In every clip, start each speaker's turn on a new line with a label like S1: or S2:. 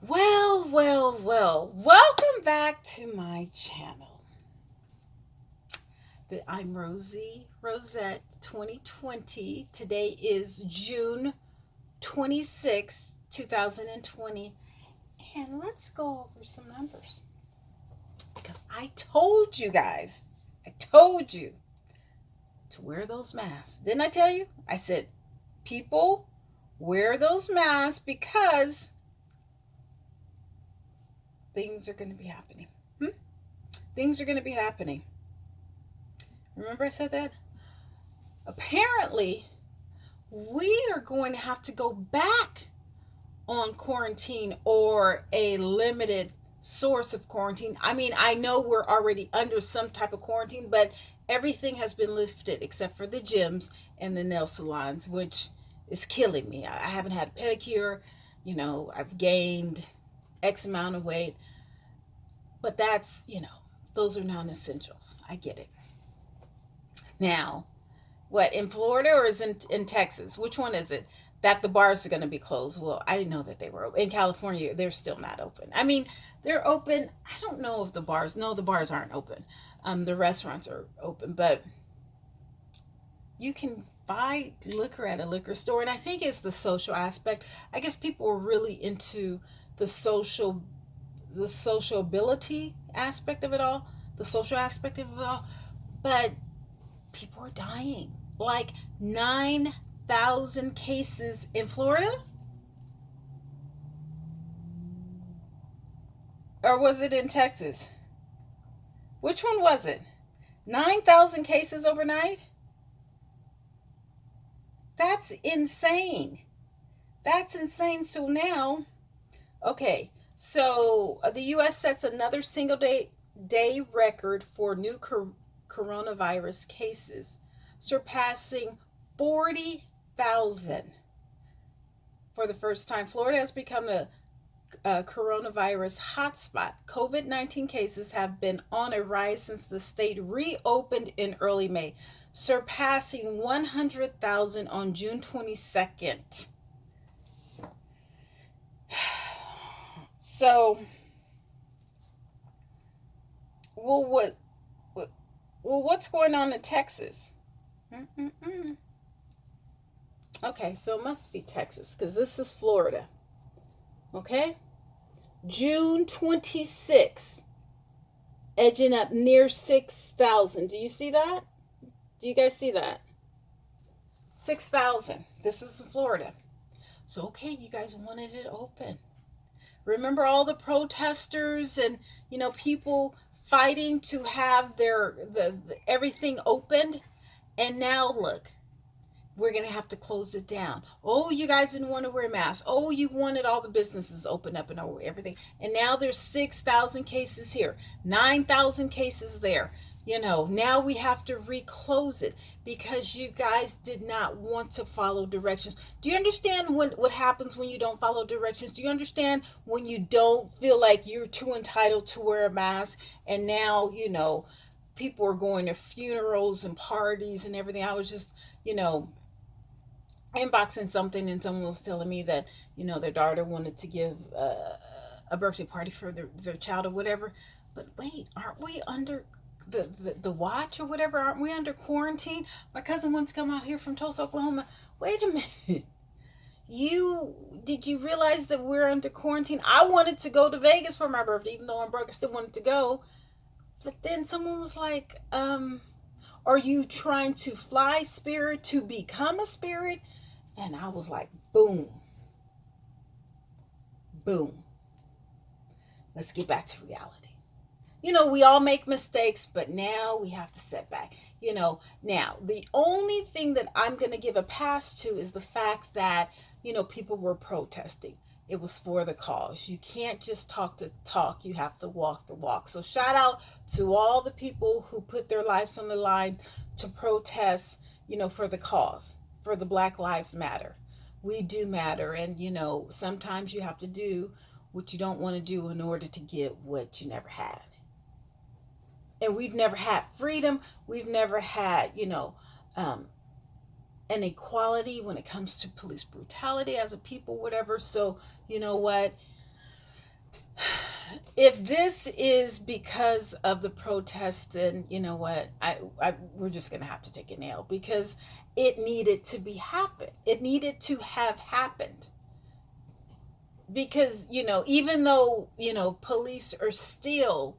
S1: Well. Welcome back to my channel. I'm Rosie Rosette 2020. Today is June 26, 2020. And let's go over some numbers. Because I told you guys, I told you to wear those masks. Didn't I tell you? I said, people, wear those masks because things are going to be happening. Things are going to be happening. Remember I said that? Apparently, we are going to have to go back on quarantine or a limited source of quarantine. I mean, I know we're already under some type of quarantine, but everything has been lifted except for the gyms and the nail salons, which is killing me. I haven't had a pedicure. I've gained X amount of weight, but those are non-essentials. I get it. Now, what, in Florida or is in Texas? Which one is it? That the bars are going to be closed. Well, I didn't know that they were open. In California, they're still not open. I mean, they're open. I don't know if the bars, no, the bars aren't open. The restaurants are open, but you can buy liquor at a liquor store. And I think it's the social aspect. I guess people are really into the sociability aspect of it all, the social aspect of it all. But people are dying. Like 9,000 cases in Florida? Or was it in Texas? Which one was it? 9,000 cases overnight? That's insane. That's insane. So now, okay, so the U.S. sets another single day record for new coronavirus cases, surpassing 40,000 for the first time. Florida has become a coronavirus hotspot. COVID-19 cases have been on a rise since the state reopened in early May, surpassing 100,000 on June 22nd. So, well, what's going on in Texas? Mm-mm-mm. Okay, so it must be Texas because this is Florida. Okay? June 26th, edging up near 6,000. Do you see that? Do you guys see that? 6,000. This is Florida. So, okay, you guys wanted it open. Remember all the protesters and, people fighting to have the everything opened? And now look, we're going to have to close it down. Oh, you guys didn't want to wear masks. Oh, you wanted all the businesses open up and everything. And now there's 6,000 cases here, 9,000 cases there. Now we have to reclose it because you guys did not want to follow directions. Do you understand what happens when you don't follow directions? Do you understand when you don't feel like you're too entitled to wear a mask? And now, people are going to funerals and parties and everything. I was just, inboxing something and someone was telling me that their daughter wanted to give a birthday party for their child or whatever. But wait, aren't we under the watch or whatever? Aren't we under quarantine? My cousin wants to come out here from Tulsa, Oklahoma. Wait a minute. Did you realize that we're under quarantine? I wanted to go to Vegas for my birthday, even though I'm broke. I still wanted to go. But then someone was like, are you trying to fly spirit to become a spirit? And I was like, boom. Boom. Let's get back to reality. We all make mistakes, but now we have to set back. Now, the only thing that I'm going to give a pass to is the fact that, people were protesting. It was for the cause. You can't just talk the talk. You have to walk the walk. So shout out to all the people who put their lives on the line to protest, for the cause, for the Black Lives Matter. We do matter. And, sometimes you have to do what you don't want to do in order to get what you never had. And we've never had freedom. We've never had, an equality when it comes to police brutality as a people, whatever. So, you know what? If this is because of the protest, then you know what? We're just gonna have to take a nail because it needed to be happen. It needed to have happened because even though police are still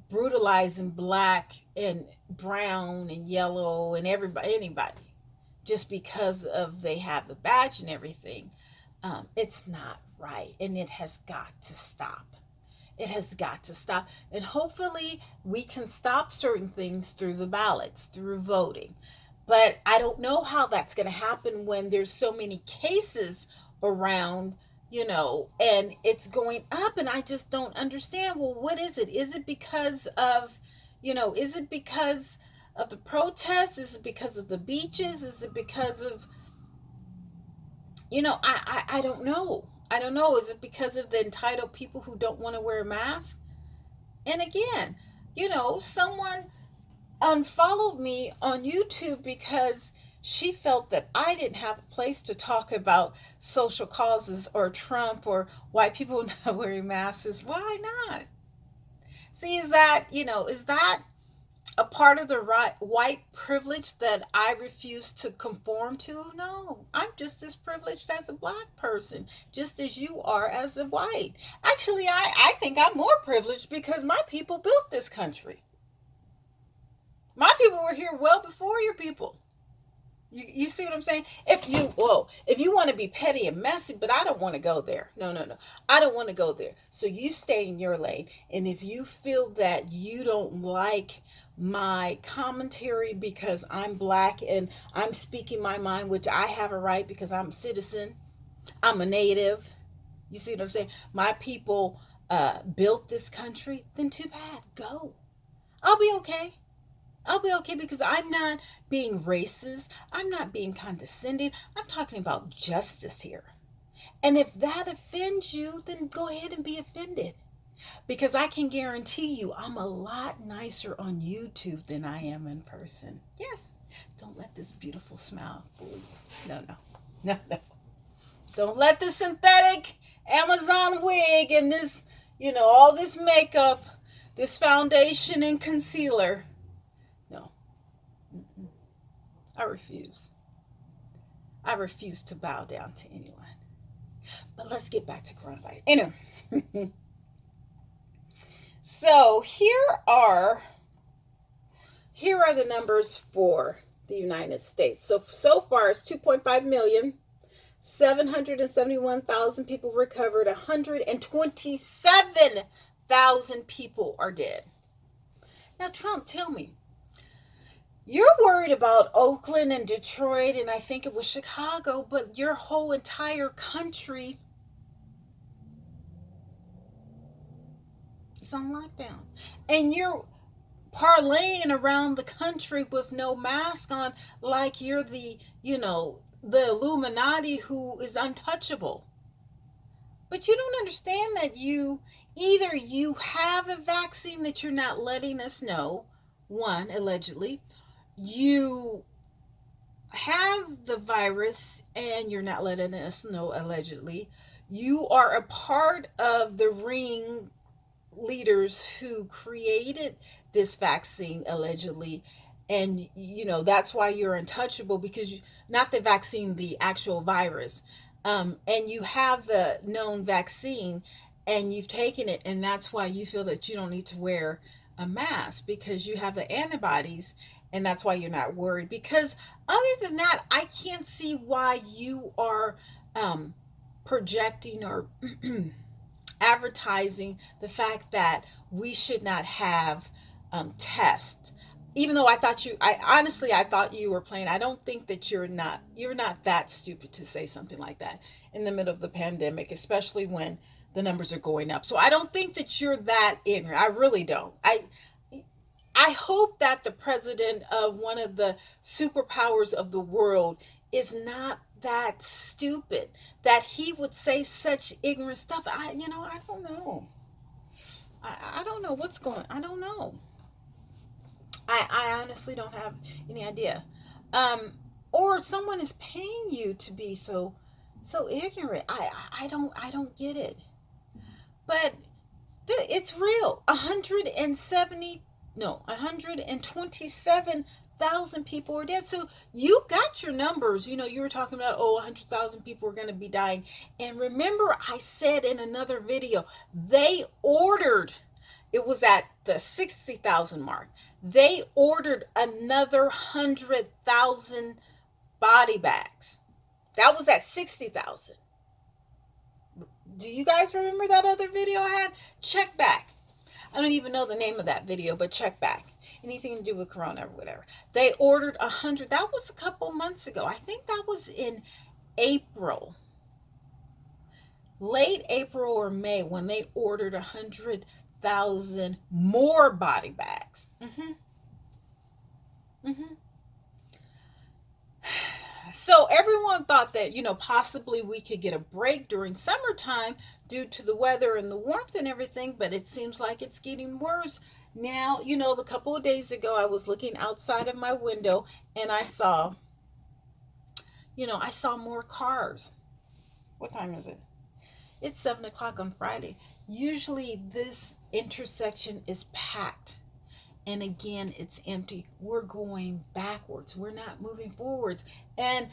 S1: brutalizing black and brown and yellow and anybody just because of they have the badge and everything, it's not right, and it has got to stop. It has got to stop. And hopefully we can stop certain things through the ballots, through voting. But I don't know how that's going to happen when there's so many cases around, and it's going up. And I just don't understand. Well, what is it? Is it because of, is it because of the protests? Is it because of the beaches? Is it because of, I don't know. I don't know. Is it because of the entitled people who don't want to wear a mask? And again, someone unfollowed me on YouTube because she felt that I didn't have a place to talk about social causes or Trump or why people not wearing masks. Why not? See, is that a part of the white privilege that I refuse to conform to? No, I'm just as privileged as a black person, just as you are as a white. Actually, I think I'm more privileged because my people built this country. My people were here well before your people. You see what I'm saying? If you want to be petty and messy, but I don't want to go there. No. I don't want to go there. So you stay in your lane. And if you feel that you don't like my commentary because I'm black and I'm speaking my mind, which I have a right because I'm a citizen, I'm a native. You see what I'm saying? My people built this country, then too bad. Go. I'll be okay. I'll be okay because I'm not being racist. I'm not being condescending. I'm talking about justice here. And if that offends you, then go ahead and be offended. Because I can guarantee you I'm a lot nicer on YouTube than I am in person. Yes. Don't let this beautiful smile fool you. No. Don't let the synthetic Amazon wig and this, all this makeup, this foundation and concealer. No. I refuse. I refuse to bow down to anyone. But let's get back to coronavirus. Anyway. So here are the numbers for the United States. So far it's 2.5 million. 771,000 people recovered. 127,000 people are dead. Now, Trump, tell me, you're worried about Oakland and Detroit, and I think it was Chicago, but your whole entire country is on lockdown. And you're parlaying around the country with no mask on like you're the Illuminati who is untouchable. But you don't understand that you have a vaccine that you're not letting us know, one, allegedly. You have the virus and you're not letting us know, allegedly. You are a part of the ring leaders who created this vaccine, allegedly. And, that's why you're untouchable, because not the vaccine, the actual virus. And you have the known vaccine and you've taken it, and that's why you feel that you don't need to wear a mask because you have the antibodies, and that's why you're not worried. Because other than that, I can't see why you are projecting or advertising the fact that we should not have tests. Even though I thought you were playing. I don't think that you're not that stupid to say something like that in the middle of the pandemic, especially when the numbers are going up. So I don't think that you're that ignorant. I really don't. I hope that the president of one of the superpowers of the world is not that stupid that he would say such ignorant stuff. I don't know. I don't know what's going. I don't know. I honestly don't have any idea. Or someone is paying you to be so ignorant. I don't get it. But it's real. 127,000 people are dead. So you got your numbers. You know, you were talking about, 100,000 people are going to be dying. And remember, I said in another video, they ordered, it was at the 60,000 mark. They ordered another 100,000 body bags. That was at 60,000. Do you guys remember that other video I had? Check back. I don't even know the name of that video, but check back. Anything to do with Corona or whatever. They ordered 100. That was a couple months ago. I think that was in April. Late April or May when they ordered 100,000 more body bags. So everyone thought that, possibly we could get a break during summertime due to the weather and the warmth and everything, but it seems like it's getting worse. Now, a couple of days ago, I was looking outside of my window and I saw more cars. What time is it? It's 7 o'clock on Friday. Usually this intersection is packed. And again, it's empty. We're going backwards. We're not moving forwards. And,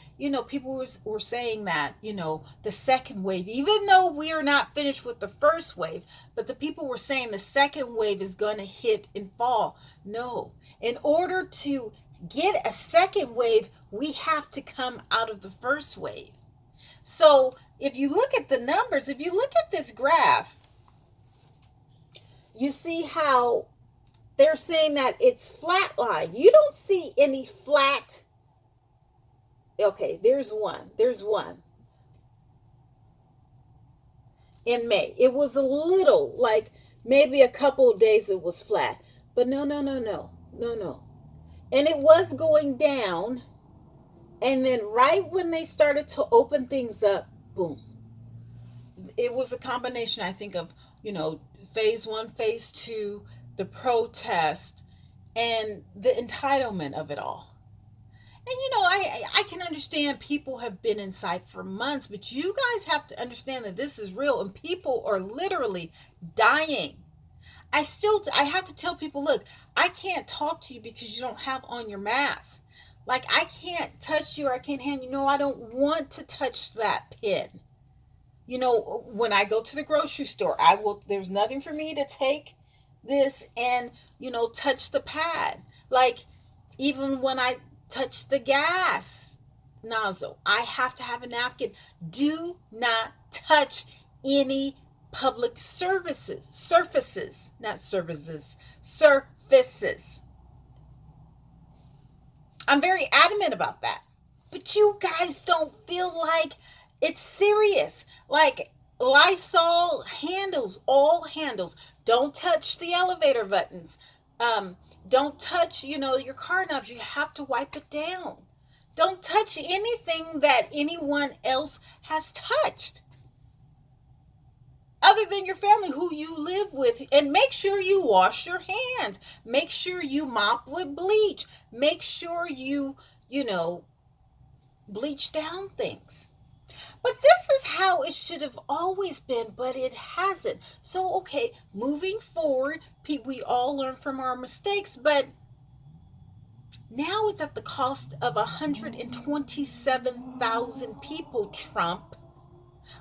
S1: people were saying that, the second wave, even though we are not finished with the first wave, but the people were saying the second wave is going to hit and fall. No. In order to get a second wave, we have to come out of the first wave. So if you look at the numbers, if you look at this graph, you see how they're saying that it's flat line. You don't see any flat. Okay, there's one. In May. It was a little, like maybe a couple of days it was flat. But no. And it was going down. And then right when they started to open things up, boom. It was a combination, I think, of, phase 1, phase 2, the protest, and the entitlement of it all. And I can understand people have been inside for months, but you guys have to understand that this is real and people are literally dying. I have to tell people, look, I can't talk to you because you don't have on your mask. Like, I can't touch you or I can't hand you. No, I don't want to touch that pin. When I go to the grocery store, there's nothing for me to take this and touch the pad. Like, even when I touch the gas nozzle, I have to have a napkin. Do not touch any public surfaces. I'm very adamant about that, but you guys don't feel like it's serious. Like, Lysol handles, all handles. Don't touch the elevator buttons. Don't touch, your car knobs. You have to wipe it down. Don't touch anything that anyone else has touched other than your family who you live with. And make sure you wash your hands. Make sure you mop with bleach. Make sure you, bleach down things. But this is how it should have always been, but it hasn't. So, okay, moving forward, we all learn from our mistakes, but now it's at the cost of 127,000 people, Trump.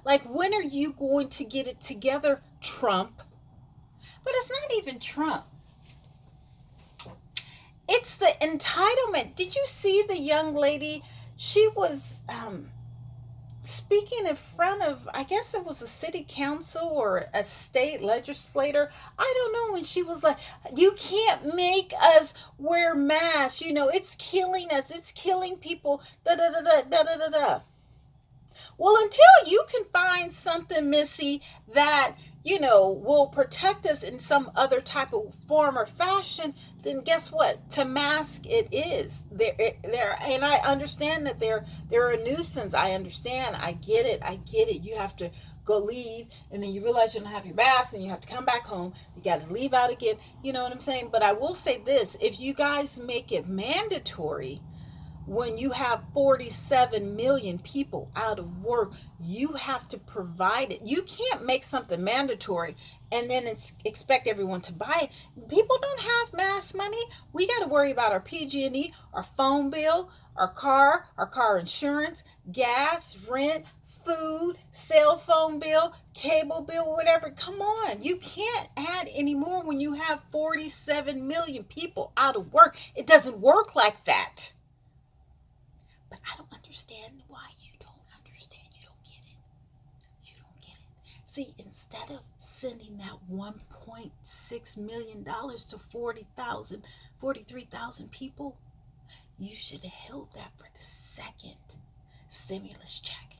S1: Like, when are you going to get it together, Trump? But it's not even Trump. It's the entitlement. Did you see the young lady? She was speaking in front of, I guess it was a city council or a state legislator. I don't know. And she was like, you can't make us wear masks. It's killing us. It's killing people. Well, until you can find something, Missy, that, will protect us in some other type of form or fashion, then guess what? To mask it is. And I understand that they're a nuisance. I understand. I get it. You have to go leave, and then you realize you don't have your mask, and you have to come back home. You got to leave out again. You know what I'm saying? But I will say this. If you guys make it mandatory, When you have 47 million people out of work, you have to provide it. You can't make something mandatory and then expect everyone to buy it. People don't have mass money. We got to worry about our PG&E, our phone bill, our car insurance, gas, rent, food, cell phone bill, cable bill, whatever. Come on. You can't add any more when you have 47 million people out of work. It doesn't work like that. But I don't understand why you don't understand. You don't get it. You don't get it. See, instead of sending that $1.6 million to 43,000 people, you should have held that for the second stimulus check.